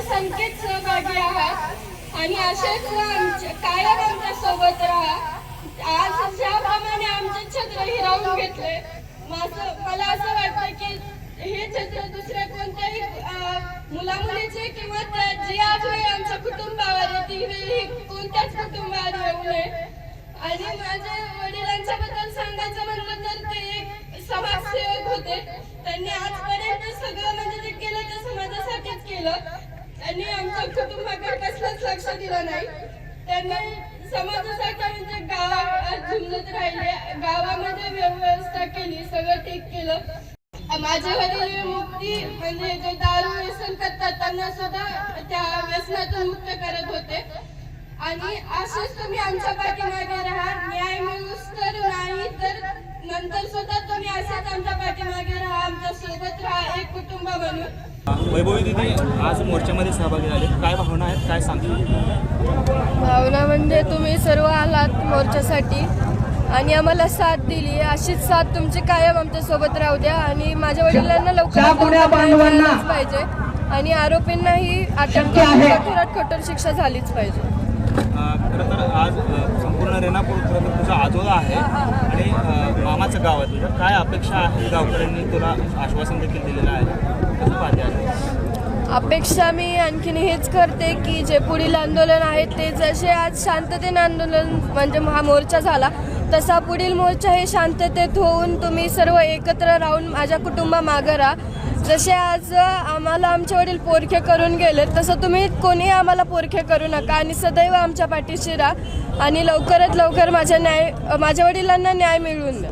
संख्येत सहभागी आहात आणि असेच कायम आमच्या सोबत राहा। आज ज्याप्रमाणे आमचे छत्र हिरावून घेतले, मला असं वाटतं की हे छत्र दुसऱ्या कोणत्याही मुलामुलीचे किंवा जी आज वेळ आमच्या कुटुंबावर येते ती वेळ कोणत्याच कुटुंबावर येऊ नये। आणि माझ्या वडिलांच्या बद्दल सांगायचं म्हणलं तर ते एक समाजसेवक होते। त्यांनी आजपर्यंत सगळं म्हणजे जे केलं ते समाजासाठीच केलं। त्यांनी आमच्या कुटुंबाकडे कसलंच लक्ष दिलं नाही। त्यांनी समाजासाठी म्हणजे गावात झुंजत राहिले, गावामध्ये व्यवस्था केली, सगळं ठीक केलं। माझे वडील मुक्ती म्हणजे जे दारू व्यसन करतात त्यांना सुद्धा त्या व्यसनातून मुक्त करत होते। आणि असेच तुम्ही आमच्या पाठीमागे राहा, न्याय मिळूस तर नाही तर नंतर सुद्धा तुम्ही असेच आमच्या पाठीमागे राहा, आमच्या सोबत राहा, एक कुटुंब बनून। वैभवी दीदी आज मोर्चामध्ये सहभागी झाले, काय भावना आहेत, काय सांगता? भावना म्हणजे तुम्ही सर्व आलात मोर्चासाठी आणि आम्हाला साथ दिली, अशीच साथ तुमची कायम आमच्या सोबत राहू द्या आणि माझ्या वडिलांना लवकरात पाहिजे आणि आरोपींनाही अटक कठोर शिक्षा झालीच पाहिजे। खरं तर आज संपूर्ण रेणापूर खरं तर तुझा आजोळा आहे आणि मामाचं गाव आहे तुझं, काय अपेक्षा आहे? गावकऱ्यांनी तुला आश्वासन देखील दिलेलं आहे, कसं पाहते? अपेक्षा मी आणखीन हेच करते की जे पुढील आंदोलन आहे ते जसे आज शांततेने आंदोलन म्हणजे हा मोर्चा झाला तसा पुढील मोर्चा हे शांततेत होऊन तुम्ही सर्व एकत्र राहून माझ्या कुटुंबामागं राहा। जसे आज आम्हाला आमचे वडील पोरखे करून गेले तसं तुम्ही कोणी आम्हाला पोरखे करू नका आणि सदैव आमच्या पाठीशी राहा आणि लवकरात लवकर माझ्या वडिलांना न्याय मिळवून द्या।